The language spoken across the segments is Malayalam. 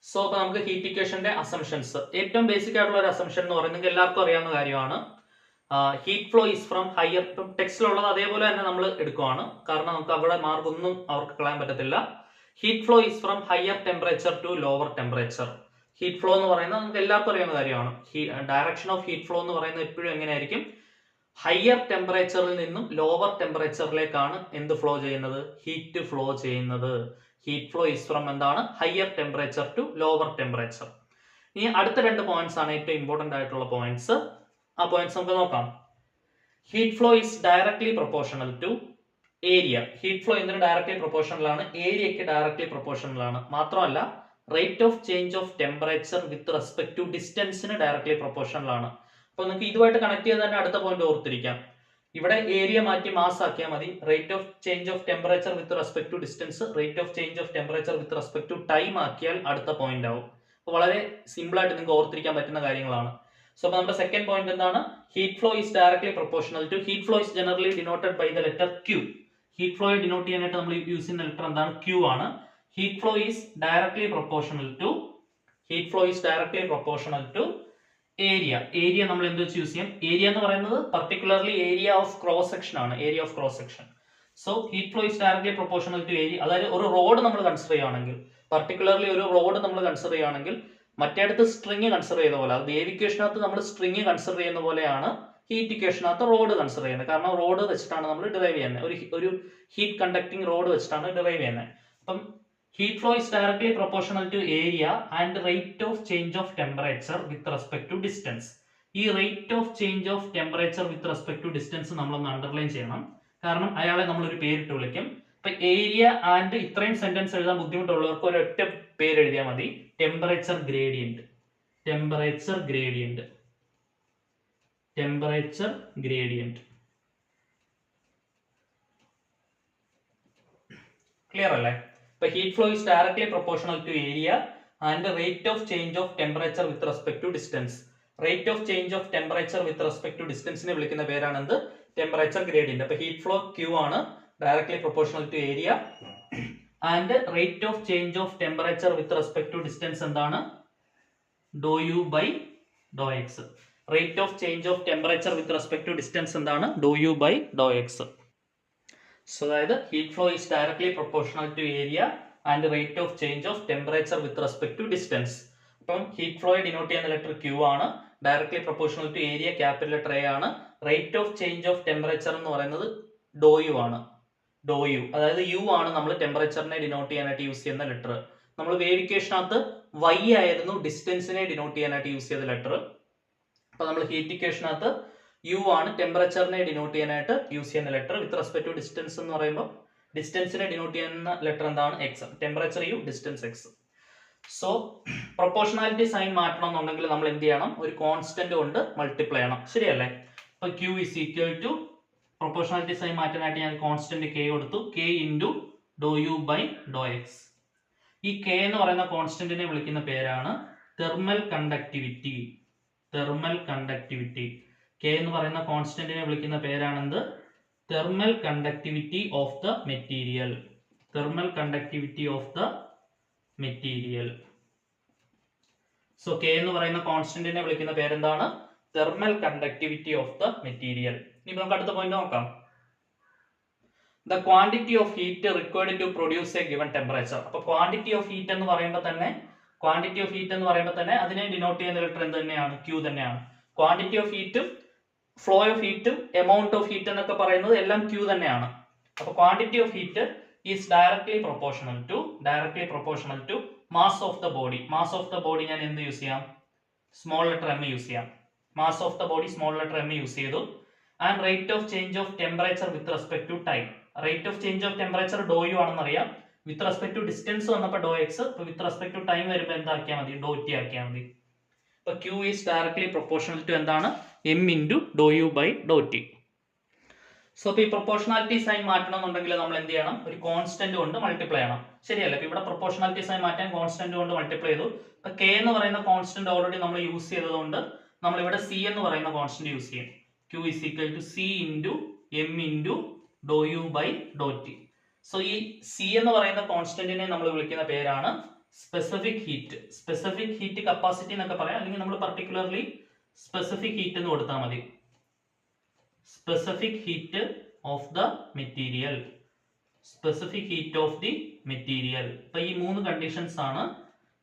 സോ അപ്പോൾ നമുക്ക് ഹീറ്റ് ഇക്വേഷന്റെ അസംഷൻസ് ഏറ്റവും ബേസിക് ആയിട്ടുള്ള ഒരു അസംഷൻ എന്ന് പറയുന്നത് എല്ലാവർക്കും അറിയാവുന്ന കാര്യമാണ്. Heat flow is from higher, ഇപ്പം ടെക്സ്റ്റിലുള്ളത് അതേപോലെ തന്നെ നമ്മൾ എടുക്കുവാണ്, കാരണം നമുക്ക് അവിടെ മാർക്കൊന്നും അവർക്ക് കളയാൻ പറ്റത്തില്ല. Heat flow is from higher temperature to lower temperature. Heat flow എന്ന് പറയുന്നത് നമുക്ക് എല്ലാവർക്കും അറിയാവുന്ന കാര്യമാണ്. ഡയറക്ഷൻ ഓഫ് ഹീറ്റ് ഫ്ലോ എന്ന് പറയുന്നത് എപ്പോഴും എങ്ങനെയായിരിക്കും? ഹയർ ടെമ്പറേച്ചറിൽ നിന്നും ലോവർ ടെമ്പറേച്ചറിലേക്കാണ് എന്ത് ഫ്ലോ ചെയ്യുന്നത്? ഹീറ്റ് ഫ്ലോ ചെയ്യുന്നത്. ഹീറ്റ് ഫ്ലോ ഈസ് ഫ്രം എന്താണ്? Higher temperature to lower temperature. ഇനി അടുത്ത രണ്ട് പോയിന്റ്സ് ആണ് ഏറ്റവും ഇമ്പോർട്ടന്റ് ആയിട്ടുള്ള പോയിന്റ്സ്. ആ പോയിന്റ്സ് നമുക്ക് നോക്കാം. Heat flow is directly proportional to area. Heat flow എന്തിന് ഡയറക്ട്ലി പ്രൊപ്പോർഷണൽ ആണ്? ഏരിയക്ക് ഡയറക്ട്ലി പ്രൊപ്പോർഷണൽ ആണ്. മാത്രമല്ല rate of change of temperature with respect to ഡിസ്റ്റൻസിന് ഡയറക്ട്ലി പ്രൊപ്പോർഷണൽ ആണ്. അപ്പൊ നിങ്ങൾക്ക് ഇതുമായിട്ട് കണക്ട് ചെയ്ത് തന്നെ അടുത്ത പോയിന്റ് ഓർത്തിരിക്കാം. ഇവിടെ ഏരിയ മാറ്റി മാസ് ആക്കിയാൽ മതി. Rate of change of temperature with respect to distance, rate of change of temperature with respect to time ആക്കിയാൽ അടുത്ത പോയിന്റ് ആവും. അപ്പോൾ വളരെ സിമ്പിൾ ആയിട്ട് നിങ്ങൾക്ക് ഓർത്തിരിക്കാൻ പറ്റുന്ന കാര്യങ്ങളാണ്. സോ അപ്പോൾ നമ്മുടെ സെക്കൻഡ് പോയിന്റ് എന്താണ്? Heat flow is directly proportional to, heat flow is generally denoted by the letter Q. Heat ഫ്ലോയെ ഡിനോട്ട് ചെയ്യാനായിട്ട് നമ്മൾ യൂസ് ചെയ്യുന്ന ലെറ്റർ എന്താണ്? Q ആണ്. Heat flow is directly proportional to, heat flow is directly proportional to area. Area നമ്മൾ എന്ത് വെച്ച് യൂസ് ചെയ്യാം? ഏരിയ എന്ന് പറയുന്നത് particularly area of cross section ആണ്. Area of cross section. So heat flow is directly proportional to area. അതായത് ഒരു റോഡ് നമ്മൾ കൺസിഡർ ചെയ്യുകയാണെങ്കിൽ, പർട്ടിക്കുലർലി ഒരു റോഡ് നമ്മൾ കൺസിഡർ ചെയ്യുകയാണെങ്കിൽ, മറ്റേടത്ത് സ്ട്രിങ് കൺസിഡർ ചെയ്ത പോലെ, അത് വേവ് ഇക്വേഷനകത്ത് നമ്മൾ സ്ട്രിങ് കൺസിഡർ ചെയ്യുന്ന പോലെയാണ് ഹീറ്റ് ഇക്വേഷനകത്ത് റോഡ് കൺസിഡർ ചെയ്യുന്നത്. കാരണം റോഡ് വെച്ചിട്ടാണ് നമ്മൾ ഡിറൈവ് ചെയ്യുന്നത്. ഒരു ഹീറ്റ് കണ്ടക്ടിങ് റോഡ് വെച്ചിട്ടാണ് ഡിറൈവ് ചെയ്യുന്നത്. അപ്പം heat flow is directly proportional to area and rate of change of temperature with respect to distance. ഈ rate of change of temperature with respect to distance നമ്മളൊന്ന് അണ്ടർലൈൻ ചെയ്യണം. കാരണം അയാളെ നമ്മളൊരു പേരിട്ട് വിളിക്കും. ഇപ്പൊ ഏരിയ ആൻഡ് ഇത്രയും സെന്റൻസ് എഴുതാൻ ബുദ്ധിമുട്ടുള്ളവർക്ക് ഒരൊറ്റ പേര് എഴുതിയാൽ മതി, temperature gradient. Temperature gradient. Temperature gradient. Clear അല്ലേ? But heat flow is directly proportional to area and rate of change of temperature with respect to distance. Rate of change of temperature with respect to distance നെ വിളിക്കുന്ന പേരാണ് എന്ത്? Temperature gradient. അപ്പൊ ഹീറ്റ് ഫ്ലോ Q ആണ്, directly proportional to area, and rate of change of temperature with respect to distance എന്താണ്? Dou U by dou X. Rate of change of temperature with respect to distance എന്താണ്? Dou U by dou X. So അതായത് heat flow is directly proportional to area and rate of change of temperature with respect to distance. അപ്പം ഹീറ്റ് ഫ്ലോയെ ഡിനോട്ട് ചെയ്യുന്ന ലെറ്റർ Q ആണ്, directly proportional to area capital letter A ആണ്. Rate of change of temperature എന്ന് പറയുന്നത് ഡോ യു ആണ്. ഡോ യു, അതായത് U ആണ് നമ്മൾ ടെമ്പറേച്ചറിനെ ഡിനോട്ട് ചെയ്യാനായിട്ട് യൂസ് ചെയ്യുന്ന ലെറ്റർ. നമ്മൾ വേവ് ഇക്വേഷനകത്ത് Y ആയിരുന്നു ഡിസ്റ്റൻസിനെ ഡിനോട്ട് ചെയ്യാനായിട്ട് യൂസ് ചെയ്ത ലെറ്റർ. അപ്പൊ നമ്മൾ ഹീറ്റ് ഇക്വേഷനകത്ത് U ആണ് ടെമ്പറേച്ചറിനെ ഡിനോട്ട് ചെയ്യാനായിട്ട് യൂസ് ചെയ്യുന്ന letter. With respect to distance എന്ന് പറയുമ്പോൾ ഡിസ്റ്റൻസിനെ ഡിനോട്ട് ചെയ്യുന്ന ലെറ്റർ എന്താണ്? X. Temperature U, distance X. So proportionality sign മാറ്റണം എന്നുണ്ടെങ്കിൽ നമ്മൾ എന്ത് ചെയ്യണം? ഒരു കോൺസ്റ്റന്റ് കൊണ്ട് മൾട്ടിപ്ലൈ ചെയ്യണം. ശരിയല്ലേ? അപ്പൊ Q is equal to, proportionality sign മാറ്റാനായിട്ട് ഞാൻ കോൺസ്റ്റന്റ് K കൊടുത്തു, K into dou U by dou X. ഈ K എന്ന് പറയുന്ന കോൺസ്റ്റന്റിനെ വിളിക്കുന്ന പേരാണ് thermal conductivity. Thermal conductivity. K എന്ന് പറയുന്ന കോൺസ്റ്റന്റിനെ വിളിക്കുന്ന പേരാണെന്ത്? Thermal conductivity of the material. Thermal conductivity of the material. So K എന്ന് പറയുന്ന കോൺസ്റ്റന്റിനെ വിളിക്കുന്ന പേരെന്താണ്? Thermal conductivity of the material. ഇനി നമുക്ക് അടുത്ത പോയിന്റ് നോക്കാം. The quantity of heat required to produce a given temperature. അപ്പൊ ക്വാണ്ടിറ്റി ഓഫ് ഹീറ്റ് എന്ന് പറയുമ്പോൾ തന്നെ അതിനെ ഡിനോട്ട് ചെയ്യുന്ന ലെറ്റർ എന്ത് തന്നെയാണ്? Q തന്നെയാണ്. ക്വാണ്ടിറ്റി ഓഫ് ഹീറ്റും ഫ്ലോ ഓഫ് ഹീറ്റും എമൗണ്ട് ഓഫ് ഹീറ്റ് എന്നൊക്കെ പറയുന്നത് എല്ലാം Q തന്നെയാണ്. അപ്പൊ quantity of heat is directly proportional to mass of the body. Mass of the body ഞാൻ എന്ത് യൂസ് ചെയ്യാം? സ്മോൾ ലെറ്റർ M യൂസ് ചെയ്യാം. Mass of the body small letter M use ചെയ്തു. And rate of change of temperature with respect to time. Rate of change of temperature do u ആണെന്ന് അറിയാം. വിത്ത് റെസ്പെക്ട് ടു ഡിസ്റ്റൻസ് വന്നപ്പോൾ dou X. With respect to time വരുമ്പോൾ എന്താക്കിയാൽ മതി? ഡോ T ആക്കിയാൽ മതി. അപ്പൊ Q is directly proportional to എന്താണ്? M into dou U by dou T. So ഇപ്പൊ ഈ പ്രൊപ്പോർഷണാലിറ്റി സൈൻ മാറ്റണം എന്നുണ്ടെങ്കിൽ നമ്മൾ എന്ത് ചെയ്യണം? ഒരു കോൺസ്റ്റന്റ് കൊണ്ട് മൾട്ടിപ്ലൈ ചെയ്യണം. ശരിയല്ലേ? ഇപ്പൊ ഇവിടെ പ്രൊപ്പോർഷണാലിറ്റി സൈൻ മാറ്റാൻ കോൺസ്റ്റന്റ് കൊണ്ട് മൾട്ടിപ്ലൈ ചെയ്തു. ഇപ്പൊ K എന്ന് പറയുന്ന കോൺസ്റ്റന്റ് ഓൾറെഡി നമ്മൾ യൂസ് ചെയ്തതുകൊണ്ട് നമ്മൾ ഇവിടെ C എന്ന് പറയുന്ന കോൺസ്റ്റന്റ് യൂസ് ചെയ്യും. Q is equal to C into M into dou U by dou T. So ഈ C എന്ന് പറയുന്ന കോൺസ്റ്റന്റിനെ നമ്മൾ വിളിക്കുന്ന പേരാണ് സ്പെസിഫിക് ഹീറ്റ് കപ്പാസിറ്റി എന്നൊക്കെ പറയാം, അല്ലെങ്കിൽ നമ്മൾ പർട്ടിക്കുലർലി സ്പെസിഫിക് ഹീറ്റ് എന്ന് കൊടുത്താൽ മതി. Specific heat of the material. അപ്പൊ ഈ 3 കണ്ടീഷൻസ് ആണ്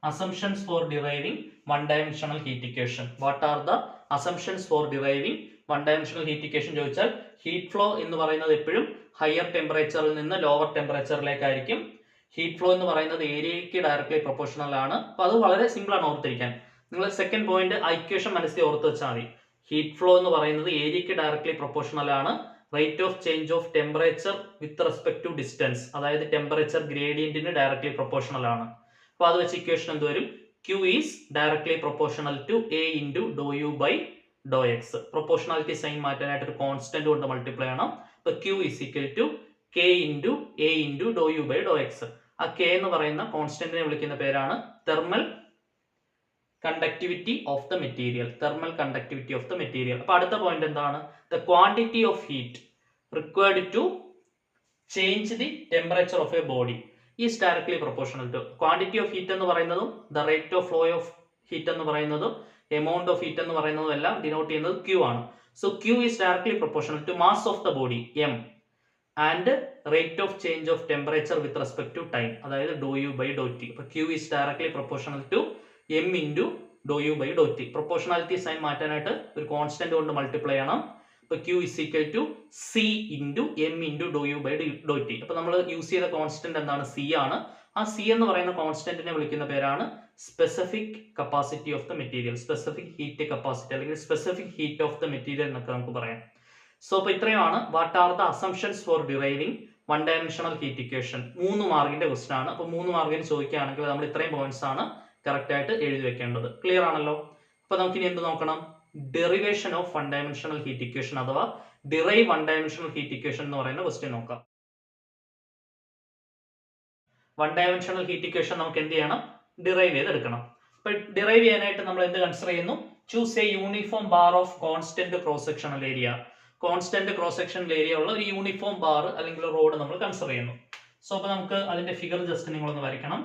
assumptions for deriving one-dimensional heat equation. What are the assumptions for deriving one-dimensional heat equation ചോദിച്ചാൽ ഹീറ്റ് ഫ്ലോ എന്ന് പറയുന്നത് എപ്പോഴും ഹയർ ടെമ്പറേച്ചറിൽ നിന്ന് ലോവർ ടെമ്പറേച്ചറിലേക്കായിരിക്കും. ഹീറ്റ് ഫ്ലോ എന്ന് പറയുന്നത് ഏരിയയ്ക്ക് ഡയറക്ട്ലി പ്രൊപ്പോർഷണൽ ആണ്. അപ്പൊ അത് വളരെ സിമ്പിൾ ആണ് ഓർത്തിരിക്കാൻ. നിങ്ങൾ സെക്കൻഡ് പോയിന്റ് ഇക്വേഷൻ മനസ്സിൽ ഓർത്ത് വെച്ചാൽ മതി. ഹീറ്റ് ഫ്ലോ എന്ന് പറയുന്നത് ഏരിയയ്ക്ക് ഡയറക്ട്ലി പ്രൊപ്പോർഷണൽ ആണ്. Rate of change of temperature with respect to distance, അതായത് ടെമ്പറേച്ചർ ഗ്രേഡിയന്റിന് ഡയറക്ട്ലി പ്രൊപ്പോർഷണൽ ആണ്. അപ്പൊ അത് വെച്ച് ഇക്വേഷൻ എന്ത് വരും? Q is directly proportional to A into dou U by dou X. Proportionality sign മാറ്റാനായിട്ട് ഒരു കോൺസ്റ്റന്റ് കൊണ്ട് മൾട്ടിപ്ലൈ ചെയ്യണം. അപ്പൊ Q is equal to K into A into dou U by dou X. ആ K എന്ന് പറയുന്ന കോൺസ്റ്റന്റിനെ വിളിക്കുന്ന പേരാണ് thermal conductivity of the material. അപ്പൊ അടുത്ത പോയിന്റ് എന്താണ്? The quantity of heat required to change the temperature of a body is directly proportional to quantity of heat എന്ന് പറയുന്നതും the rate of flow of heat എന്ന് പറയുന്നതും എമൗണ്ട് ഓഫ് ഹീറ്റ് എന്ന് പറയുന്നതും എല്ലാം ഡിനോട്ട് ചെയ്യുന്നത് Q ആണ്. So Q is directly proportional to mass of the body M and rate of change of temperature with respect to time, അതായത് dou U by dou T. അപ്പൊ Q is directly proportional to M into dou U by dou T. Proportionality sign മാറ്റാനായിട്ട് ഒരു കോൺസ്റ്റന്റ് കൊണ്ട് മൾട്ടിപ്ലൈ ചെയ്യണം. അപ്പൊ Q is equal to C into M into dou U by dou T. അപ്പൊ നമ്മൾ യൂസ് ചെയ്ത കോൺസ്റ്റന്റ് എന്താണ്? C ആണ്. ആ C എന്ന് പറയുന്ന കോൺസ്റ്റന്റിനെ വിളിക്കുന്ന പേരാണ് specific capacity of the material, specific heat capacity അല്ലെങ്കിൽ specific heat of the material എന്നൊക്കെ നമുക്ക് പറയാം. സോ അപ്പൊ ഇത്രയുമാണ് what are the assumptions for deriving one dimensional heat equation. 3 മാർക്കിന്റെ ക്വസ്റ്റൻ ആണ്. അപ്പൊ 3 മാർക്കിന് ചോദിക്കുകയാണെങ്കിൽ നമ്മൾ ഇത്രയും പോയിന്റ്സ് ആണ് കറക്റ്റ് ആയിട്ട് എഴുതി വെക്കേണ്ടത്. ക്ലിയർ ആണല്ലോ? അപ്പൊ നമുക്ക് ഇനി എന്ത് നോക്കണം? Derivation of one dimensional heat equation അഥവാ derive one dimensional heat equation എന്ന് പറയുന്ന ക്വസ്റ്റ്യൻ നോക്കാം. വൺ ഡയമെൻഷണൽ ഹീറ്റ് ഇക്വേഷൻ നമുക്ക് എന്ത് ചെയ്യണം? ഡിറൈവ് ചെയ്തെടുക്കണം. അപ്പൊ ഡിറൈവ് ചെയ്യാനായിട്ട് നമ്മൾ എന്ത് കൺസിഡർ ചെയ്യുന്നു? Choose A uniform bar of constant cross sectional area. Constant cross sectional area ഉള്ള ഒരു യൂണിഫോം ബാർ അല്ലെങ്കിൽ റോഡ് നമ്മൾ കൺസിഡർ ചെയ്യുന്നു. സോ അപ്പൊ നമുക്ക് അതിന്റെ ഫിഗർ ജസ്റ്റ് നിങ്ങളൊന്ന് വരയ്ക്കണം.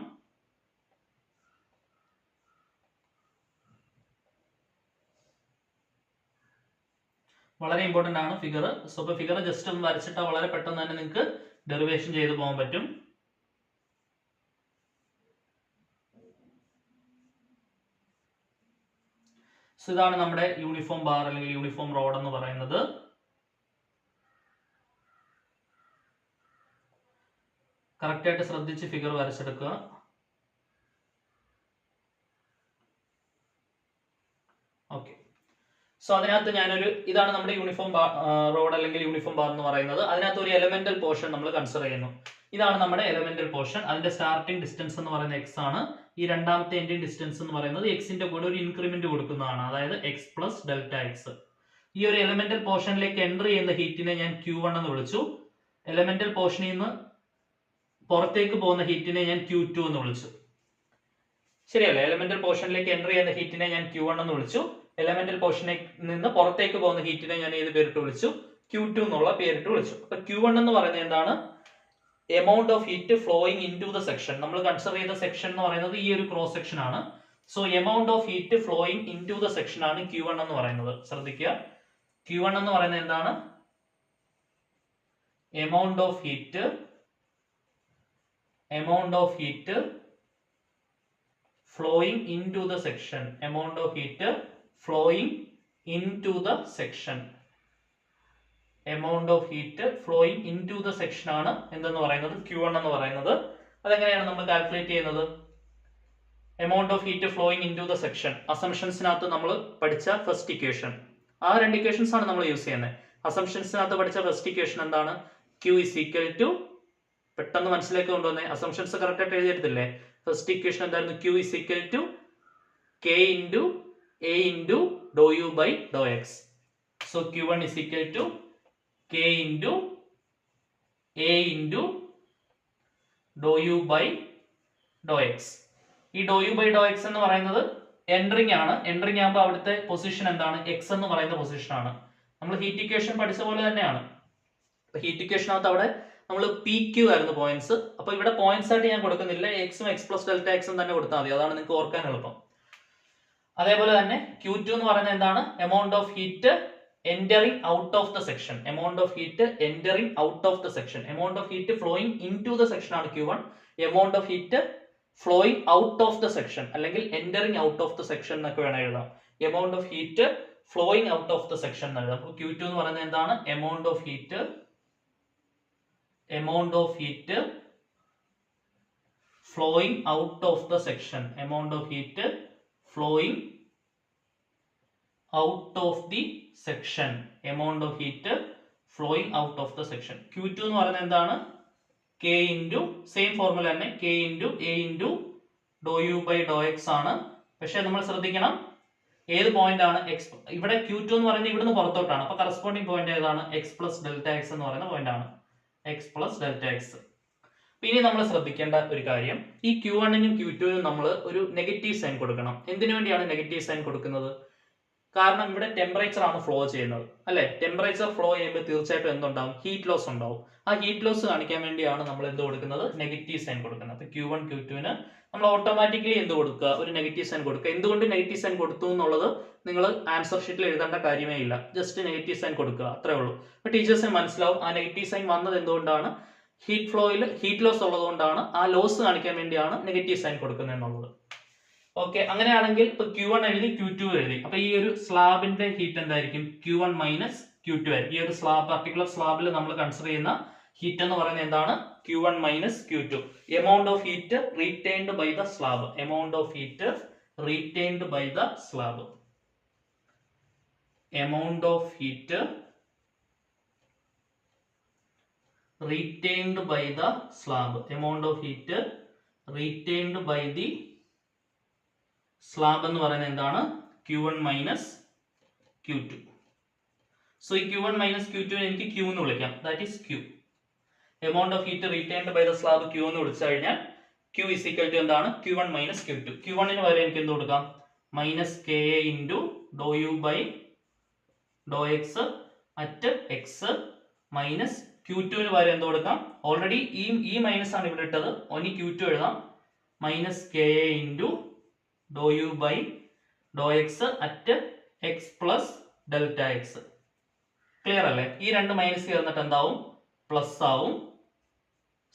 വളരെ ഇമ്പോർട്ടന്റ് ആണ് ഫിഗർ. സോ ഇപ്പൊ ഫിഗർ ജസ്റ്റ് ഒന്ന് വരച്ചിട്ടാൽ വളരെ പെട്ടെന്ന് തന്നെ നിങ്ങൾക്ക് ഡെറിവേഷൻ ചെയ്ത് പോകാൻ പറ്റും. സോ ഇതാണ് നമ്മുടെ യൂണിഫോം ബാർ അല്ലെങ്കിൽ യൂണിഫോം റോഡ് എന്ന് പറയുന്നത്. കറക്റ്റ് ആയിട്ട് ശ്രദ്ധിച്ച് ഫിഗർ വരച്ചെടുക്കുക. ഓക്കെ. സോ അതിനകത്ത് ഇതാണ് നമ്മുടെ യൂണിഫോം റോഡ് അല്ലെങ്കിൽ യൂണിഫോം ബാർ എന്ന് പറയുന്നത്. അതിനകത്ത് ഒരു എലമെന്റൽ പോർഷൻ നമ്മൾ കൺസിഡർ ചെയ്യുന്നു. ഇതാണ് നമ്മുടെ എലമെന്റൽ പോർഷൻ. അതിന്റെ സ്റ്റാർട്ടിംഗ് ഡിസ്റ്റൻസ് എന്ന് പറയുന്നത് x ആണ്. ഈ രണ്ടാമത്തെ എൻഡിങ് ഡിസ്റ്റൻസ് എന്ന് പറയുന്നത് എക്സിന്റെ കൂടെ ഒരു ഇൻക്രിമെന്റ് കൊടുക്കുന്നതാണ്, അതായത് x പ്ലസ് ഡെൽറ്റ എക്സ്. ഈ ഒരു എലമെന്റൽ പോർഷനിലേക്ക് എൻട്രി ചെയ്യുന്ന ഹീറ്റിനെ ഞാൻ Q1 എന്ന് വിളിച്ചു. എലമെന്റൽ പോർഷനിൽ നിന്ന് പുറത്തേക്ക് പോകുന്ന ഹീറ്റിനെ ഞാൻ Q2 എന്ന് വിളിച്ചു. ശരിയല്ലേ? എലമെന്റൽ പോർഷനിലേക്ക് എൻട്രി ചെയ്യുന്ന ഹീറ്റിനെ ഞാൻ Q1 എന്ന് വിളിച്ചു. എലമെന്റൽ പോർഷനിൽ നിന്ന് പുറത്തേക്ക് പോകുന്ന ഹീറ്റിനെ ഞാൻ ഏത് പേരിട്ട് വിളിച്ചു? Q2 എന്നുള്ള പേരിട്ട് വിളിച്ചു. അപ്പൊ Q1 എന്ന് പറയുന്നത് എന്താണ്? Amount of heat flowing into the section. നമ്മൾ കൺസിഡർ ചെയ്ത സെക്ഷൻ എന്ന് പറയുന്നത് ഈ ഒരു ക്രോസ് സെക്ഷൻ ആണ്. സോ amount of heat flowing into the section ആണ് Q1 എന്ന് പറയുന്നത്. ശ്രദ്ധിക്കുക, Q1 എന്ന് പറയുന്നത് എന്താണ്? Amount of heat flowing into the section. Amount of heat flowing into the section. Amount of heat flowing into the section ആണ് എന്തെന്ന് പറയുന്നത്? Q1 എന്ന് പറയുന്നത്. അതെങ്ങനെയാണ് നമ്മൾ കാൽക്കുലേറ്റ് ചെയ്യുന്നത്? Amount of heat flowing into the section അസംഷൻസിനകത്ത് നമ്മൾ പഠിച്ച ഫസ്റ്റ് ഇക്വേഷൻ, ആ 2 ഇക്വേഷൻസ് ആണ് നമ്മൾ യൂസ് ചെയ്യുന്നത്. അസംഷൻസിനകത്ത് പഠിച്ച ഫസ്റ്റ് ഇക്വേഷൻ എന്താണ്? Q is equal to, പെട്ടെന്ന് മനസ്സിലേക്ക് കൊണ്ടുവന്നേ, അസംഷൻസ് കറക്റ്റ് ആയിട്ട് എഴുതിയിട്ടില്ലേ? ഫസ്റ്റ് ഇക്വേഷൻ എന്തായിരുന്നു? Q is equal to K into A into dou U by dou X. So Q1 is equal to K into A into dou U by dou X. ഈ dou U by dou X എന്ന് പറയുന്നത് എൻട്രിങ് ആണ്. എൻട്രിങ് ആകുമ്പോൾ അവിടുത്തെ പൊസിഷൻ എന്താണ്? X എന്ന് പറയുന്ന പൊസിഷൻ ആണ്. നമ്മൾ ഹീറ്റ് ഇക്വേഷൻ പഠിച്ച പോലെ തന്നെയാണ്. ഹീറ്റ് ഇക്വേഷനകത്ത് അവിടെ നമ്മൾ പി ക്യൂ ആയിരുന്നു പോയിന്റ്സ്. അപ്പോൾ ഇവിടെ പോയിന്റ്സ് ആയിട്ട് ഞാൻ കൊടുക്കുന്നില്ല, എക്സും എക്സ് പ്ലസ് ഡെൽറ്റ എക്സും തന്നെ കൊടുത്താൽ മതി, അതാണ് നിങ്ങൾക്ക് ഓർക്കാൻ എളുപ്പം. അതേപോലെ തന്നെ Q2 എന്ന് പറയുന്നത് എന്താണ്? Amount of heat entering out of the section. Amount of heat entering out of the section. Amount of heat flowing into the section ആണ് Q1. Amount of heat flowing out of the section അല്ലെങ്കിൽ entering out of the section എന്നൊക്കെ വേണം എഴുതാം. Amount of heat flowing out of the section എന്ന് എഴുതാം. അപ്പോൾ Q2 എന്ന് പറയുന്നത് എന്താണ്? Amount of heat flowing out of the section. Amount of heat flowing out of the section. Amount of heat flowing out of the section. Q2 എന്ന് പറയുന്നത് എന്താണ്? K into same ഫോർമുല തന്നെ, K into A into dou u by dou x ആണ്. പക്ഷെ നമ്മൾ ശ്രദ്ധിക്കണം ഏത് പോയിന്റ് ആണ് x. ഇവിടെ Q2 എന്ന് പറയുന്നത് ഇവിടുന്ന് പുറത്തോട്ടാണ്. അപ്പോൾ കറസ്പോണ്ടിങ് പോയിന്റ് ഏതാണ്? x plus delta x എന്ന് പറയുന്ന പോയിന്റ് ആണ്. x plus delta x. ഇനി നമ്മൾ ശ്രദ്ധിക്കേണ്ട ഒരു കാര്യം, ഈ Q1 നും Q2 നും നമ്മൾ ഒരു നെഗറ്റീവ് സൈൻ കൊടുക്കണം. എന്തിനു വേണ്ടിയാണ് നെഗറ്റീവ് സൈൻ കൊടുക്കുന്നത്? കാരണം ഇവിടെ ടെമ്പറേച്ചർ ആണ് ഫ്ലോ ചെയ്യുന്നത്, അല്ലെ? ടെമ്പറേച്ചർ ഫ്ലോ ചെയ്യുമ്പോൾ തീർച്ചയായിട്ടും എന്തുണ്ടാവും? ഹീറ്റ് ലോസ് ഉണ്ടാവും. ആ ഹീറ്റ് ലോസ് കാണിക്കാൻ വേണ്ടിയാണ് നമ്മൾ എന്ത് കൊടുക്കുന്നത്? നെഗറ്റീവ് സൈൻ കൊടുക്കുന്നത്. അപ്പൊ Q1 Q2 ന് നമ്മൾ ഓട്ടോമാറ്റിക്കലി എന്ത് കൊടുക്കുക? ഒരു നെഗറ്റീവ് സൈൻ കൊടുക്കുക. എന്തുകൊണ്ട് നെഗറ്റീവ് സൈൻ കൊടുത്തു എന്നുള്ളത് നിങ്ങൾ ആൻസർ ഷീറ്റിൽ എഴുതേണ്ട കാര്യമേ ഇല്ല, ജസ്റ്റ് നെഗറ്റീവ് സൈൻ കൊടുക്കുക, അത്രേ ഉള്ളൂ. അപ്പൊ ടീച്ചേഴ്സിന് മനസ്സിലാവും ആ നെഗറ്റീവ് സൈൻ വന്നത് എന്തുകൊണ്ടാണ്? ഹീറ്റ് ഫ്ലോയിൽ ഹീറ്റ് ലോസ് ഉള്ളതുകൊണ്ടാണ്. ആ ലോസ് കാണിക്കാൻ വേണ്ടിയാണ് നെഗറ്റീവ് സൈൻ കൊടുക്കുന്നത് എന്നുള്ളത്. ഓക്കെ, അങ്ങനെയാണെങ്കിൽ ഇപ്പൊ Q1 എഴുതി Q2 എഴുതി. അപ്പൊ ഈ ഒരു സ്ലാബിന്റെ ഹീറ്റ് എന്തായിരിക്കും? Q1 മൈനസ് Q2 ആയിരിക്കും. ഈ ഒരു സ്ലാബ് പർട്ടിക്കുലർ സ്ലാബിൽ നമ്മൾ കൺസിഡർ ചെയ്യുന്ന ഹീറ്റ് എന്ന് പറയുന്നത് എന്താണ്? Q1 minus Q2. Amount of heat retained by the slab. Amount of heat retained by the slab. Amount of heat retained by the slab. Amount of heat retained by the slab എന്ന് പറയുന്നത് എന്താണ്? Q1 minus Q2. സോ ഈ Q1 മൈനസ് Q2 എനിക്ക് Q എന്ന് വിളിക്കാം, that is Q. Amount of heat retained by the slab Q എന്ന് വിളിച്ചു കഴിഞ്ഞാൽ Q ഇസ് ഈക്വൽ ടു എന്താണ്? Q1 minus Q2. Q1 ന് വരെ എനിക്ക് എന്ത് കൊടുക്കാം? Minus KA into Dr U by Dr X at X minus Q2 ന് വരെ എന്ത് കൊടുക്കാം? ഓൾറെഡി ഈ മൈനസ് ആണ് ഇവിടെ ഇട്ടത്, ഇനി Q2 എഴുതാം. Minus KA into Dr U by Dr X at X plus delta X. Clear അല്ലേ? ഈ രണ്ട് മൈനസ് ചേർന്നിട്ട് എന്താവും? പ്ലസ് ആവും.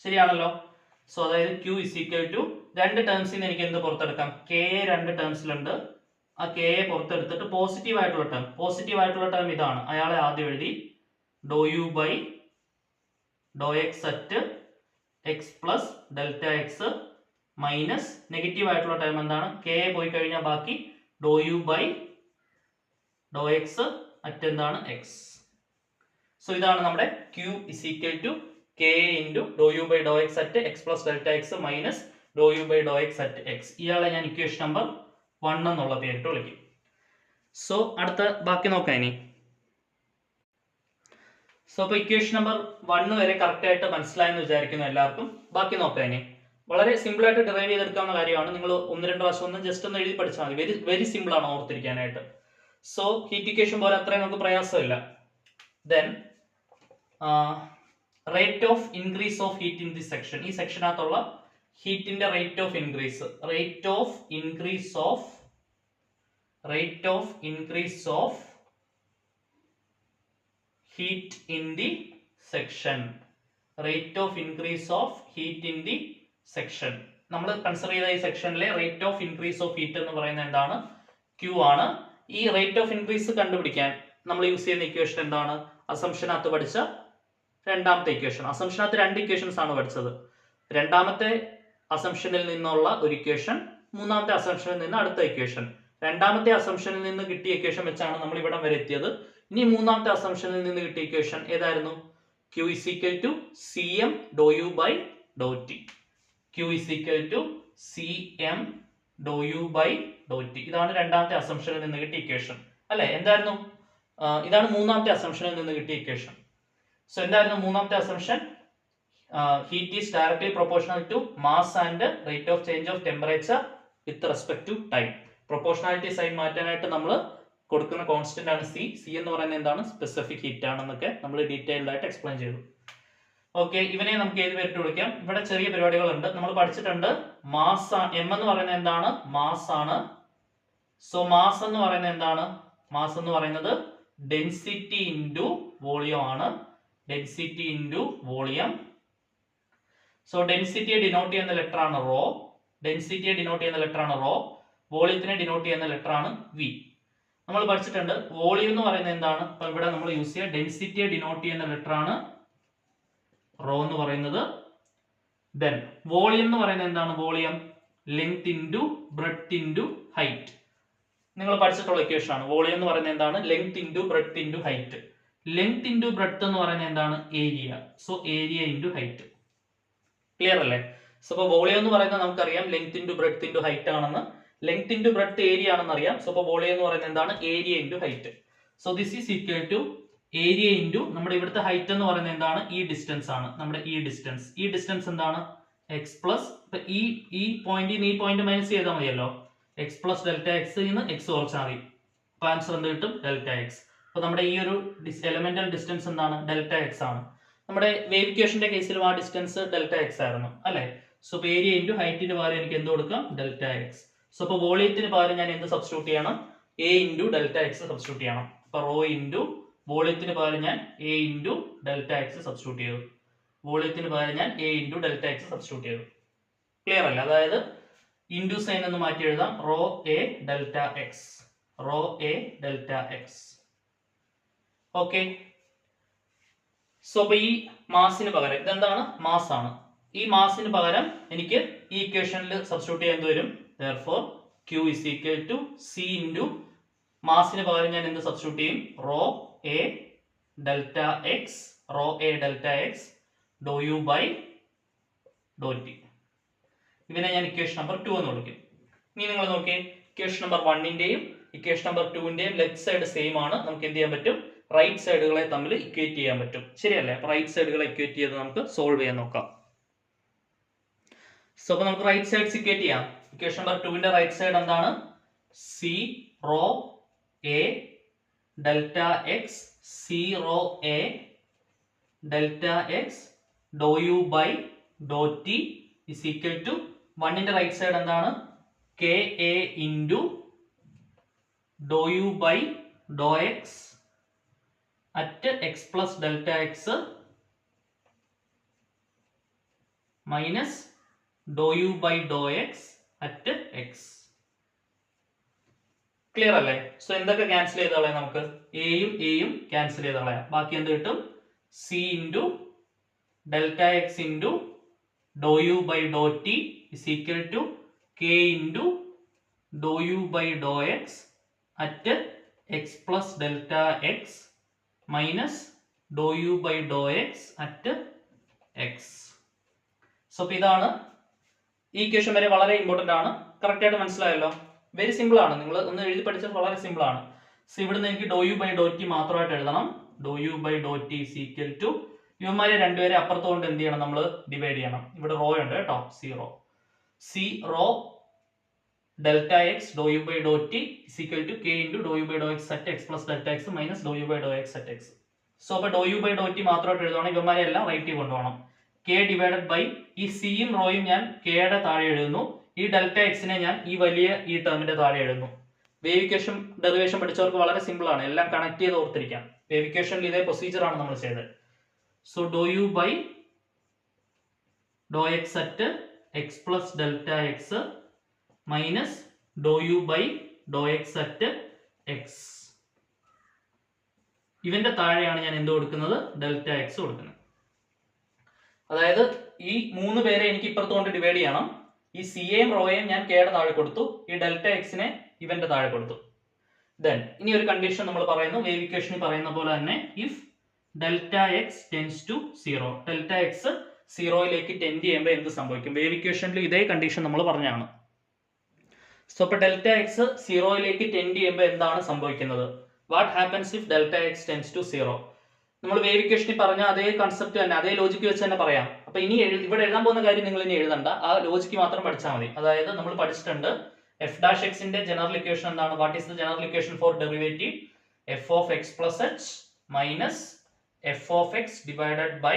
ശരിയാണല്ലോ? സോ അതായത് Q ഇസ് ഈക്വൽ ടു രണ്ട് ടേംസിൽ നിന്ന് എനിക്ക് എന്ത് പുറത്തെടുക്കാം? K രണ്ട് ടേംസിലുണ്ട്, ആ K പുറത്തെടുത്തിട്ട് പോസിറ്റീവ് ആയിട്ടുള്ള ടേം ഇതാണ്, അയാളെ ആദ്യം എഴുതി. Do U by Dr X at X plus delta X minus negative ആയിട്ടുള്ള ടേം എന്താണ്? K പോയി കഴിഞ്ഞാൽ ബാക്കി do U by Dr X at എന്താണ്? എക്സ്. സോ ഇതാണ് നമ്മുടെ Q is equal to K into Dr U by Dr X at X plus delta X minus Dr U by Dr X at x. ഇയാളെ ഞാൻ ഇക്വേഷൻ നമ്പർ 1 എന്നുള്ള പേരിട്ട് വിളിക്കും. സോ അടുത്ത ബാക്കി നോക്കാം ഇനി. സോ അപ്പോൾ ഇക്വേഷൻ നമ്പർ 1 വരെ കറക്റ്റ് ആയിട്ട് മനസ്സിലായെന്ന് വിചാരിക്കുന്നു എല്ലാവർക്കും. ബാക്കി നോക്കാം ഇനി. വളരെ സിമ്പിൾ ആയിട്ട് ഡിറൈവ് ചെയ്തെടുക്കാവുന്ന കാര്യമാണ്. നിങ്ങൾ 1-2 പ്രാവശ്യം ഒന്ന് ജസ്റ്റ് ഒന്ന് എഴുതി പഠിച്ചാൽ മതി. വെരി സിമ്പിൾ ആണ് ഓർത്തിരിക്കാനായിട്ട്. സോ ഹീറ്റ് ഇക്വേഷൻ പോലെ അത്രയും നമുക്ക് പ്രയാസമില്ല. Then rate of increase of heat in this section. ഈ സെക്ഷനകത്തുള്ള ഹീറ്റിന്റെ rate of increase of heat in the section. Rate of increase of heat in the section. നമ്മൾ കൺസിഡർ ചെയ്ത ഈ സെക്ഷനിലെ rate of increase of heat എന്ന് പറയുന്നത് എന്താണ്? Q ആണ്. ഈ റേറ്റ് ഓഫ് ഇൻക്രീസ് കണ്ടുപിടിക്കാൻ നമ്മൾ യൂസ് ചെയ്യുന്ന ഇക്വേഷൻ എന്താണ്? അസംഷനകത്ത് പഠിച്ച രണ്ടാമത്തെ ഇക്വേഷൻ. അസംഷനകത്ത് 2 ഇക്വേഷൻസ് ആണ് പഠിച്ചത്. രണ്ടാമത്തെ അസംഷനിൽ നിന്നുള്ള ഒരു ഇക്വേഷൻ, മൂന്നാമത്തെ അസംഷനിൽ നിന്ന് അടുത്ത ഇക്വേഷൻ. രണ്ടാമത്തെ അസംഷനിൽ നിന്ന് കിട്ടിയ ഇക്വേഷൻ വെച്ചാണ് നമ്മൾ ഇവിടം വരെ എത്തിയത്. ഇനി മൂന്നാമത്തെ അസംഷനിൽ നിന്ന് കിട്ടിയ ഇക്വേഷൻ ഏതായിരുന്നു? Q is equal to Cm dou u by dou t. Q is equal to Cm dou u by dou t. ഇതാണ് രണ്ടാമത്തെ അസംഷനിൽ നിന്ന് കിട്ടിയ ഇക്വേഷൻ, അല്ലെ? എന്തായിരുന്നു? ഇതാണ് മൂന്നാമത്തെ അസംഷനിൽ നിന്ന് കിട്ടിയ ഇക്വേഷൻ. സോ എന്തായിരുന്നു മൂന്നാമത്തെ assumption? Heat is directly proportional to mass and rate of change of temperature with respect to time. Proportionality sign മാറ്റാനായിട്ട് നമ്മൾ കൊടുക്കുന്ന കോൺസ്റ്റന്റ് ആണ് C എന്ന് പറയുന്നത് എന്താണ്? സ്പെസിഫിക് ഹീറ്റ് ആണെന്നൊക്കെ നമ്മൾ ഡീറ്റെയിൽഡ് ആയിട്ട് എക്സ്പ്ലെയിൻ ചെയ്തു. ഓക്കെ, ഇവനെ നമുക്ക് ഏത് പേരിട്ട് വിളിക്കാം? ഇവിടെ ചെറിയ പരിപാടികളുണ്ട്. നമ്മൾ പഠിച്ചിട്ടുണ്ട് മാസ്. എം എന്ന് പറയുന്നത് എന്താണ്? മാസ് ആണ്. സോ മാസ് എന്ന് പറയുന്നത് എന്താണ്? മാസ് എന്ന് പറയുന്നത് ഡെൻസിറ്റി ഇൻറ്റു വോളിയം ആണ്. Density into volume. സോ ഡെൻസിറ്റിയെ ഡിനോട്ട് ചെയ്യുന്ന ലെറ്റർ ആണ് റോ. ഡെൻസിറ്റിയെ ഡിനോട്ട് ചെയ്യുന്ന ലെറ്റർ ആണ് റോ. വോളിയത്തിനെ ഡിനോട്ട് ചെയ്യുന്ന ലെറ്റർ ആണ് വി. നമ്മൾ പഠിച്ചിട്ടുണ്ട് വോളിയം എന്ന് പറയുന്നത് എന്താണ്? അപ്പൊ ഇവിടെ നമ്മൾ യൂസ് ചെയ്യുക ഡെൻസിറ്റിയെ ഡിനോട്ട് ചെയ്യുന്ന ലെറ്റർ ആണ് റോ എന്ന് പറയുന്നത്. ദെൻ വോളിയം എന്ന് പറയുന്നത് എന്താണ്? Volume length into breadth into height. നിങ്ങൾ പഠിച്ചിട്ടുള്ള ഇക്വേഷൻ ആണ്. വോളിയം എന്ന് പറയുന്നത് എന്താണ്? Length into breadth into height. Length into breadth എന്ന് പറയുന്നത് എന്താണ്? Area. So area into height. Clear അല്ലേ? സോ അപ്പോൾ വോളിയം എന്ന് പറയുന്നത് നമുക്കറിയാം length into breadth into height ആണെന്ന്. ലെങ്ത് ഇൻറ്റു ബ്രെഡ്ത്ത് ഏരിയ ആണെന്ന് അറിയാം. സോ അപ്പോൾ വോളിയം എന്ന് പറയുന്നത് എന്താണ്? Area into height. So this is equal to area into നമ്മുടെ ഇവിടുത്തെ ഹൈറ്റ് എന്ന് പറയുന്നത് എന്താണ്? ഈ ഡിസ്റ്റൻസ് ആണ്. നമ്മുടെ ഈ ഡിസ്റ്റൻസ്. ഈ ഡിസ്റ്റൻസ് എന്താണ്? X plus. ഇപ്പൊ ഈ പോയിന്റ് ഈ പോയിന്റ് മൈനസ് ചെയ്താൽ മതിയല്ലോ. എക്സ് പ്ലസ് ഡെൽറ്റ എക്സ് നിന്ന് എക്സ് കുറച്ചാൽ മതി. അപ്പൊ ആൻസർ എന്ത് കിട്ടും? Delta X. അപ്പൊ നമ്മുടെ ഈ ഒരു എലമെന്റൽ ഡിസ്റ്റൻസ് എന്താണ്? ഡെൽറ്റ എക്സ് ആണ്. നമ്മുടെ വേവ് ഇക്വേഷന്റെ കേസിലും ആ ഡിസ്റ്റൻസ് ഡെൽറ്റ എക്സ് ആയിരുന്നു അല്ലെ? സോ ഇപ്പൊ ഏരിയ ഇൻറ്റു ഹൈറ്റിന് പകരം എനിക്ക് എന്ത് കൊടുക്കാം? Delta X. സോ ഇപ്പൊ വോളിയത്തിന് പകരം ഞാൻ എന്ത് സബ്സ്റ്റിറ്റ്യൂട്ട് ചെയ്യണം? A into delta X substitute ചെയ്യണം. അപ്പൊ റോ ഇൻറ്റു വോളിയത്തിന് പകരം ഞാൻ A into delta X substitute ചെയ്തു. വോളിയത്തിന് പകരം ഞാൻ A into delta X substitute ചെയ്തു. ക്ലിയർ അല്ല? അതായത് ഇൻറ്റു സൈൻ എന്ന് മാറ്റി എഴുതാം. Rho A delta X. Rho A delta X. Okay. So അപ്പൊ ഈ മാസിന് പകരം ഇതെന്താണ്? മാസ് ആണ്. ഈ മാസിന് പകരം എനിക്ക് ഈ ഇക്വേഷനിൽ സബ്സ്റ്റിറ്റ്യൂട്ട് ചെയ്യാൻ വരും. therefore q is equal to c into മാസിന് പകരം ഞാൻ എന്ത് സബ്സ്റ്റിറ്റ്യൂട്ട് ചെയ്യും? Rho A delta X. Rho A delta X Dr U by Dr T. ഇതിനെ ഞാൻ ഇക്വേഷൻ നമ്പർ 2 എന്ന് വിളിക്കും. ഇനി നിങ്ങൾ നോക്കിയേ, ഇക്വേഷൻ നമ്പർ 1ന്റെയും ഇക്വേഷൻ നമ്പർ 2ന്റെയും ലെഫ്റ്റ് സൈഡ് സെയിം ആണ്. നമുക്ക് എന്ത് ചെയ്യാൻ പറ്റും? റൈറ്റ് സൈഡുകളെ തമ്മിൽ ഇക്വേറ്റ് ചെയ്യാൻ പറ്റും. ശരിയല്ലേ? അപ്പൊ റൈറ്റ് സൈഡുകളെ ഇക്വേറ്റ് ചെയ്ത് നമുക്ക് സോൾവ് ചെയ്യാൻ നോക്കാം. സോ അപ്പൊ നമുക്ക് റൈറ്റ് സൈഡ്സ് ഇക്വേറ്റ് ചെയ്യാം. ഇക്വേഷൻ നമ്പർ 2ന്റെ റൈറ്റ് സൈഡ് എന്താണ്? C rho A delta x. C rho A delta X Dr U by Dr t is equal to 1ന്റെ റൈറ്റ് സൈഡ് എന്താണ്? K a into Dr U by Dr X at X plus delta X minus Dr U by Dr X at x. Clear അല്ലേ? സോ എന്തൊക്കെ ക്യാൻസൽ ചെയ്ത് കളയാം? നമുക്ക് എയും ക്യാൻസൽ ചെയ്ത് കളയാം. ബാക്കി എന്ത് കിട്ടും? C into delta X into Dr U by Dr T is equal to K into Dr U by Dr X at X plus delta X minus Dr U by Dr X at X. So അപ്പൊ ഇതാണ് ഈ ഇക്വേഷൻ വരെ. വളരെ ഇമ്പോർട്ടന്റ് ആണ്. കറക്റ്റ് ആയിട്ട് മനസ്സിലായല്ലോ? വെരി സിമ്പിൾ ആണ്. നിങ്ങൾ ഒന്ന് എഴുതി പഠിച്ചത് വളരെ സിമ്പിൾ ആണ്. സോ ഇവിടുന്ന് എനിക്ക് do U by Dr T മാത്രമായിട്ട് എഴുതണം. Do U by Dr T is equal to ഇവന്മാരെ രണ്ടുപേരെ അപ്പുറത്ത് കൊണ്ട് എന്ത് ചെയ്യണം? നമ്മൾ ഡിവൈഡ് ചെയ്യണം. ഇവിടെ റോ ഉണ്ട് കേട്ടോ. Zero C rho delta X Dr U by Dr T is equal to K into Dr U by Dr X at X plus delta X minus Dr U by Dr X at X. So അപ്പൊ dou U by Dr T മാത്രമായിട്ട് എഴുതുവാണെങ്കിൽ ഇവന്മാരെ എല്ലാം റൈറ്റ് കൊണ്ടുപോകണം. കെ ഡിവൈഡഡ് ബൈ ഈ സിയും റോയും ഞാൻ കെയുടെ താഴെ എഴുതുന്നു. ഈ ഡെൽറ്റ എക്സിനെ ഞാൻ ഈ വലിയ ഈ ടേമിന്റെ താഴെ എഴുതുന്നു. വേവ് ഇക്വേഷൻ ഡെറിവേഷൻ പഠിച്ചവർക്ക് വളരെ സിമ്പിൾ ആണ്. എല്ലാം കണക്ട് ചെയ്ത് ഓർത്തിരിക്കാം. വേവ് ഇക്വേഷനിൽ ഇതേ പ്രൊസീജിയർ ആണ് നമ്മൾ ചെയ്തത്. So dou U by Dr X at X plus delta X minus Dr U by Dr X at X. ഇവന്റെ താഴെയാണ് ഞാൻ എന്ത് കൊടുക്കുന്നത്? ഡെൽറ്റ എക്സ് കൊടുക്കുന്നത്. അതായത് ഈ 3 പേരെ എനിക്ക് ഇപ്പുറത്തുകൊണ്ട് ഡിവൈഡ് ചെയ്യണം. ഈ സിയെയും റോയെയും ഞാൻ കെയുടെ താഴെ കൊടുത്തു. ഈ ഡെൽറ്റ എക്സിനെ ഇവന്റെ താഴെ കൊടുത്തു. ദെൻ ഇനി ഒരു കണ്ടീഷൻ നമ്മൾ പറയുന്നു. വേവ് ഇക്വേഷനിൽ പറയുന്ന പോലെ തന്നെ if delta X tends to zero. Delta x സീറോയിലേക്ക് ടെൻഡ് ചെയ്യുമ്പോൾ എന്ത് സംഭവിക്കും? വേവ് ഇക്വേഷനിൽ ഇതേ കണ്ടീഷൻ നമ്മൾ പറഞ്ഞാണ്. സോ ഇപ്പൊ ഡെൽറ്റ എക്സ് സീറോയിലേക്ക് ടെൻഡ് ചെയ്യുമ്പോൾ എന്താണ് സംഭവിക്കുന്നത്? What happens if delta X tends to zero? നമ്മൾ വേവ് ഇക്വേഷനിൽ പറഞ്ഞ അതേ കൺസെപ്റ്റ് തന്നെ, അതേ ലോജിക്ക് വെച്ച് തന്നെ പറയാം. അപ്പൊ ഇനി ഇവിടെ എഴുതാൻ പോകുന്ന കാര്യം നിങ്ങൾ ഇനി എഴുതണ്ട. ആ ലോജിക്ക് മാത്രം പഠിച്ചാൽ മതി. അതായത് നമ്മൾ പഠിച്ചിട്ടുണ്ട് എഫ് ഡാഷ് എക്സിന്റെ ജനറൽ ഇക്വേഷൻ എന്താണ്? What is the general equation for derivative? F of X plus H minus F of X divided by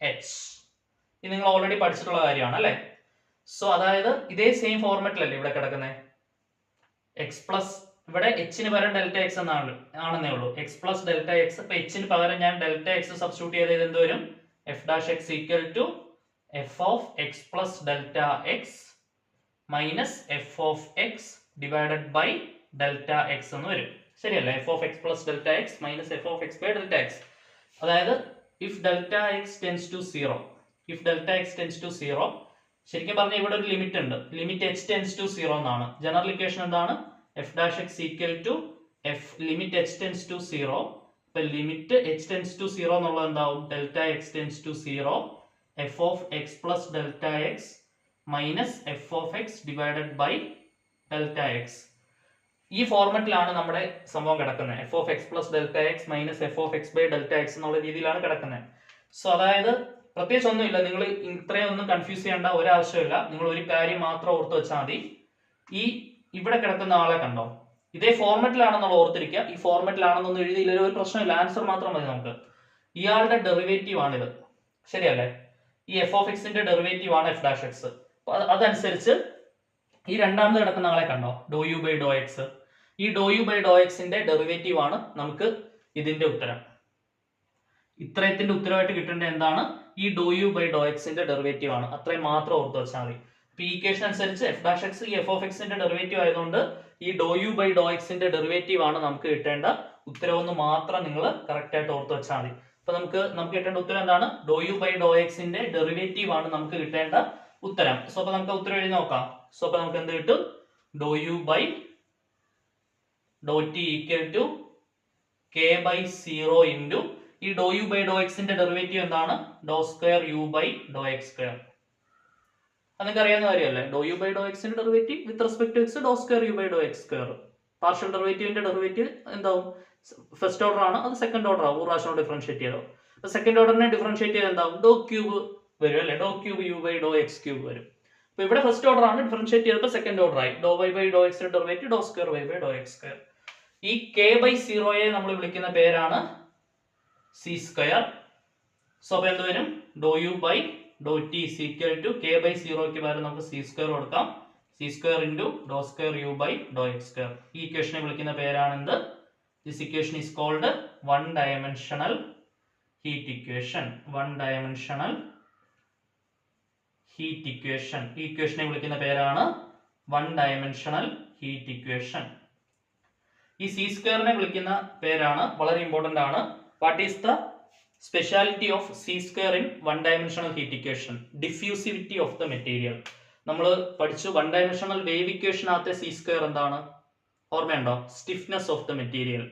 H. ഇത് നിങ്ങൾ ഓൾറെഡി പഠിച്ചിട്ടുള്ള കാര്യമാണ് അല്ലേ? സോ അതായത് ഇതേ സെയിം ഫോർമാറ്റിലല്ലേ ഇവിടെ കിടക്കുന്നത്. എക്സ് പ്ലസ് ഇവിടെ എച്ചിന് പകരം ഡെൽറ്റ എക്സ് ആണെന്നേ ഉള്ളൂ. X plus delta X. അപ്പൊ എച്ചിന് പകരം ഞാൻ ഡെൽറ്റ എക്സ് സബ്സ്റ്റിറ്റ്യൂട്ട് ചെയ്ത് എന്ത് വരും? F dash x equal to f of X plus delta X minus F of X divided by delta x എന്ന് വരും. ശരിയല്ലേ? F of X plus delta X minus F of x by delta x. അതായത് if delta X tends to zero, if delta X tends to zero, ശരിക്കും പറഞ്ഞാൽ ഇവിടെ ഒരു ലിമിറ്റ് ഉണ്ട്. Limit h tends to zero എന്നാണ്. ജനറൽ ഇക്വേഷൻ എന്താണ്? F dash x equal to f limit h tends to zero. ഇപ്പൊ limit h tends to zero എന്നുള്ളത് എന്താവും? Delta X tends to zero f of X plus delta X minus F of X divided by delta x. ഈ ഫോർമാറ്റിലാണ് നമ്മുടെ സംഭവം കിടക്കുന്നത്. F of X plus delta X minus F of x by delta x എന്നുള്ള രീതിയിലാണ് കിടക്കുന്നത്. സോ അതായത് പ്രത്യേകിച്ച് ഒന്നുമില്ല, നിങ്ങൾ ഇത്രയും ഒന്നും കൺഫ്യൂസ് ചെയ്യേണ്ട ഒരാവശ്യമില്ല. നിങ്ങൾ ഒരു കാര്യം മാത്രം ഓർത്ത് വെച്ചാൽ മതി. ഈ ഇവിടെ കിടക്കുന്ന ആളെ കണ്ടോ? ഇതേ ഫോർമാറ്റിലാണെന്നുള്ള ഓർത്തിരിക്കുക. ഈ ഫോർമാറ്റിലാണെന്നൊന്നും എഴുതിയില്ല, ഒരു പ്രശ്നമില്ല, ആൻസർ മാത്രം മതി നമുക്ക്. ഇയാളുടെ ഡെറിവേറ്റീവ് ആണിത്. ശരിയല്ലേ? ഈ എഫ് ഓഫ് എക്സിന്റെ ഡെറിവേറ്റീവ് ആണ് എഫ് ഡാഷ് എക്സ്. അതനുസരിച്ച് ഈ രണ്ടാമത് കിടക്കുന്ന ആളെ കണ്ടോ? ഡോ യു ബൈ ഡോ എക്സ്. ഈ ഡോ യു ബൈ ഡോ എക്സിന്റെ ഡെറിവേറ്റീവ് ആണ് നമുക്ക് ഇതിന്റെ ഉത്തരം. ഇത്രയത്തിന്റെ ഉത്തരവായിട്ട് കിട്ടേണ്ട എന്താണ്? ഈ ഡോ യു ബൈ ഡോ എക്സിന്റെ ഡെറിവേറ്റീവ് ആണ്. അത്രയും മാത്രം ഓർത്ത് വെച്ചാൽ മതി. അപ്പൊ ഈ ഇക്വേഷൻ അനുസരിച്ച് എഫ് ഡാഷ് എക്സ് ഈ എഫ് ഓഫ് എക്സിന്റെ ഡെറിവേറ്റീവ് ആയതുകൊണ്ട് ഈ ഡോ യു ബൈ ഡോ എക്സിന്റെ ഡെറിവേറ്റീവ് ആണ് നമുക്ക് കിട്ടേണ്ട ഉത്തരവെന്ന് മാത്രം നിങ്ങൾ കറക്റ്റ് ആയിട്ട് ഓർത്ത് വെച്ചാൽ മതി. അപ്പൊ നമുക്ക് കിട്ടേണ്ട ഉത്തരം എന്താണ്? ഡോ യു ബൈ ഡോ എക്സിന്റെ ഡെറിവേറ്റീവ് ആണ് നമുക്ക് കിട്ടേണ്ട ഉത്തരം. സോ അപ്പൊ നമുക്ക് ഉത്തരം എഴുതി നോക്കാം. സോ അപ്പൊ നമുക്ക് എന്ത് കിട്ടും? Do U by Dr t equal to k by 0 into ഈ ഡോ യു ബൈ ഡോ എക്സിന്റെ ഡെറിവേറ്റീവ് എന്താണ്? Do square u by Dr x square. അത് നിങ്ങൾക്ക് അറിയാവുന്ന കാര്യമല്ലേ? ഡോ യു ബൈ ഡോ എക്സിന്റെ derivative with respect to x do square u by Dr x square. Partial ഡെറിവേറ്റീവിന്റെ ഡെറിവേറ്റീവ് എന്താവും? ഫസ്റ്റ് ഓർഡർ ആണ്, അത് സെക്കൻഡ് ഓർഡർ ആവും. ഒരു പ്രാവശ്യം ഡിഫറൻഷിയേറ്റ് ചെയ്തോ. സെക്കൻഡ് ഓർഡറിനെ ഡിഫറൻഷിയേറ്റ് ചെയ്ത് എന്താവും? ഡോ ക്യൂബ് വരും അല്ലെ? Do cube u by Dr x cube വരും. അപ്പൊ ഇവിടെ ഫസ്റ്റ് ഓർഡർ ആണ്, ഡിഫറൻഷിയേറ്റ് ചെയ്തപ്പോൾ സെക്കൻഡ് ഓർഡർ ആയി. ഡോ വൈ ബൈ ഡോ എക്സിന്റെ derivative do square y by Dr x square. ഈ കെ ബൈ 0യെ നമ്മൾ വിളിക്കുന്ന പേരാണ് സി സ്ക്വയർ. സോ അപ്പൊ എന്ത് വരും? Do U by Dr t is equal to k by 0ക്ക് പകരം നമുക്ക് സി സ്ക്വയർ കൊടുക്കാം. C square into do square u by Dr x square. ഈ ഇക്വേഷനെ വിളിക്കുന്ന പേരാണ് എന്ത്? This equation is called one dimensional heat equation. One dimensional heat equation. ഈ ഇക്വേഷനെ വിളിക്കുന്ന പേരാണ് വൺ ഡയമെൻഷണൽ ഹീറ്റ് ഇക്വേഷൻ. ഈ സി സ്ക്വയറിനെ വിളിക്കുന്ന പേരാണ്, വളരെ ഇമ്പോർട്ടന്റ് ആണ്. What is the speciality of c square in one dimensional heat equation? Diffusivity of the material. നമ്മൾ പഠിച്ചു വൺ ഡയമെൻഷണൽ വേവ് ഇക്വേഷനകത്തെ സി സ്ക്വയർ എന്താണ്? ഓർമ്മയുണ്ടോ? Stiffness of the material.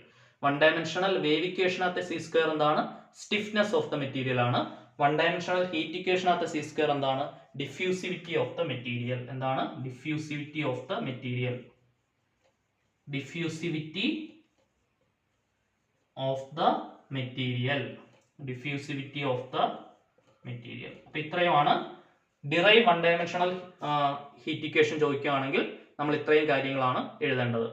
One dimensional wave ഇക്വേഷനകത്തെ സി സ്ക്വയർ എന്താണ്? സ്റ്റിഫ്നെസ് ഓഫ് ദ മെറ്റീരിയൽ ആണ്. വൺ ഡയമെൻഷണൽ ഹീറ്റ് ഇക്വേഷനകത്തെ സി സ്ക്വയർ എന്താണ്? Diffusivity of the material. എന്താണ്? Diffusivity of the material. Diffusivity of the material. Diffusivity of the material. അപ്പൊ ഇത്രയുമാണ്. Derive one dimensional heat equation ചോദിക്കുകയാണെങ്കിൽ നമ്മൾ ഇത്രയും കാര്യങ്ങളാണ് എഴുതേണ്ടത്.